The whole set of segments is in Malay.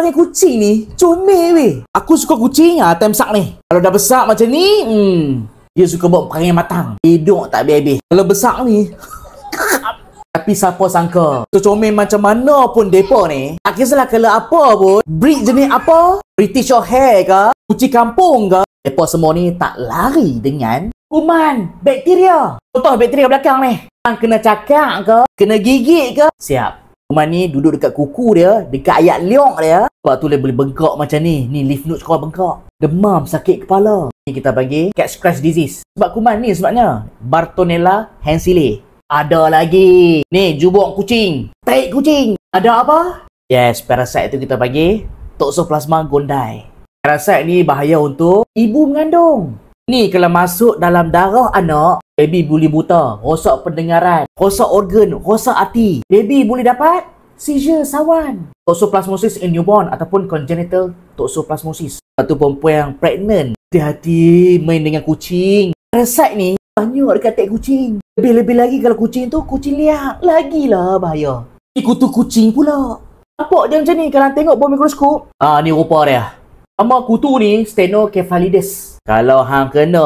panggil kucing ni comel weh. Aku suka kucing time besar ni. Kalau dah besar macam ni, dia suka buat perangai matang. Hidup tak habis-habis. Kalau besar ni tapi siapa sangka comel macam mana pun depa ni, tak kisahlah kalau apa pun, breed jenis apa, British or hair ke, kucing kampung ke, depa semua ni tak lari dengan kuman, bakteria. Contoh bakteria belakang ni, kena cakap ke, kena gigit ke, siap. Kuman ni duduk dekat kuku dia, dekat ayat liok dia. Sebab tu dia boleh bengkak macam ni. Ni lymph node sekolah bengkak. Demam, sakit kepala. Ni kita panggil cat scratch disease. Sebab kuman ni sebabnya Bartonella henselae. Ada lagi. Ni jubuk kucing, taik kucing. Ada apa? Yes, parasite tu kita panggil Toxoplasma gondii. Parasite ni bahaya untuk ibu mengandung. Ni kalau masuk dalam darah anak, baby boleh buta, rosak pendengaran, rosak organ, rosak hati. Baby boleh dapat seizure sawan. Toxoplasmosis in newborn ataupun congenital toxoplasmosis. Satu perempuan yang pregnant, hati-hati main dengan kucing. Parasite ni banyak dekat tek kucing. Lebih-lebih lagi kalau kucing tu kucing liar, lagilah bahaya. Ni kutu kucing pula. Nampak dia macam ni kalau tengok bawah mikroskop. Ni rupa dia. Nama kutu ni Stenocephalides. Kalau hang kena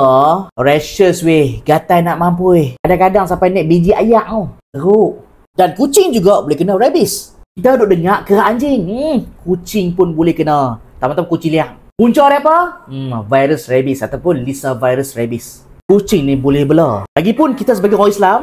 rashes weh, gatal nak mampu weh. Kadang-kadang sampai naik biji ayak tau. Teruk. Dan kucing juga boleh kena rabies. Kita duduk dengar kerak anjing. Kucing pun boleh kena. Tambah-tambah kucing liar. Punca dia apa? Virus rabies ataupun Lissa virus rabies. Kucing ni boleh bela. Lagipun kita sebagai orang Islam,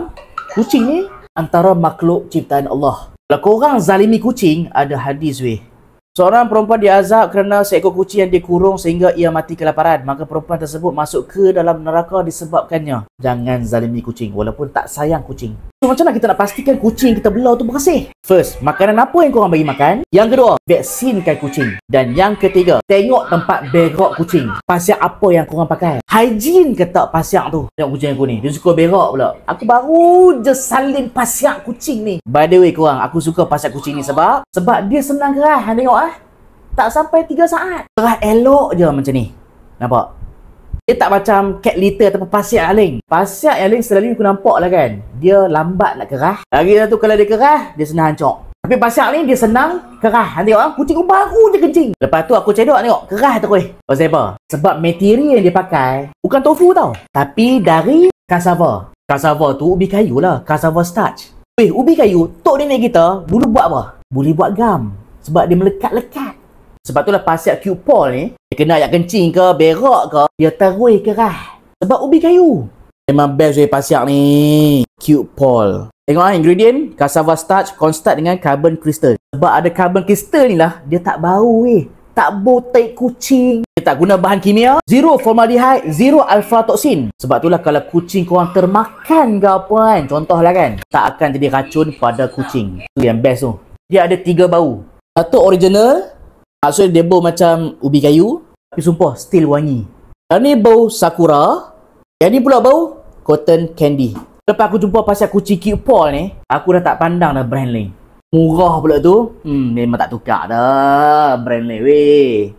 kucing ni antara makhluk ciptaan Allah. Kalau korang zalimi kucing, ada hadis weh. Seorang perempuan diazab kerana seekor kucing yang dikurung sehingga ia mati kelaparan. Maka perempuan tersebut masuk ke dalam neraka disebabkannya. Jangan zalimi kucing walaupun tak sayang kucing. So, macam mana kita nak pastikan kucing kita bela tu bersih? First, makanan apa yang korang bagi makan? Yang kedua, vaksinkan kucing. Dan yang ketiga, tengok tempat berak kucing. Pasiak apa yang korang pakai? Hygiene ke tak pasiak tu? Tengok kucing aku ni, dia suka berak pula. Aku baru je salin pasiak kucing ni. By the way korang, aku suka pasiak kucing ni sebab dia senang kerah. Tengok tak sampai 3 saat. Kerah elok je macam ni. Nampak? Dia tak macam cat litter ataupun pasiak aling. Pasiak aling selalu aku nampak lah kan, dia lambat nak kerah. Lagi satu kalau dia kerah, dia senang hancur. Tapi pasiak ni dia senang kerah. Tengok kucing aku baru je kencing. Lepas tu aku cedok tengok, kerah terus. Pasal apa? Sebab material yang dia pakai bukan tofu tau, tapi dari cassava. Cassava tu ubi kayu lah, cassava starch. Ubi kayu, tok nenek kita dulu buat apa? Boleh buat gam. Sebab dia melekat-lekat. Sebab itulah pasiak cute paw ni, dia kena ayak kencing ke, berak ke, dia terus kerah. Sebab ubi kayu. Memang best weh pasiak ni. Cute paw. Tengok ingredient, cassava starch, cornstarch dengan carbon crystal. Sebab ada carbon crystal ni lah, dia tak bau weh. Tak bau tai kucing. Dia tak guna bahan kimia, zero formaldehyde, zero alpha-toksin. Sebab itulah kalau kucing korang termakan ke apa kan, contohlah kan, tak akan jadi racun pada kucing. Itu yang best tu. Dia ada 3 bau. Satu original, maksudnya dia bau macam ubi kayu, tapi sumpah still wangi. Yang ni bau sakura, yang ni pula bau cotton candy. Lepas aku jumpa pasiak kucing cute paw ni, aku dah tak pandang dah brand lain. Murah pula tu, memang tak tukar dah brand lain weh.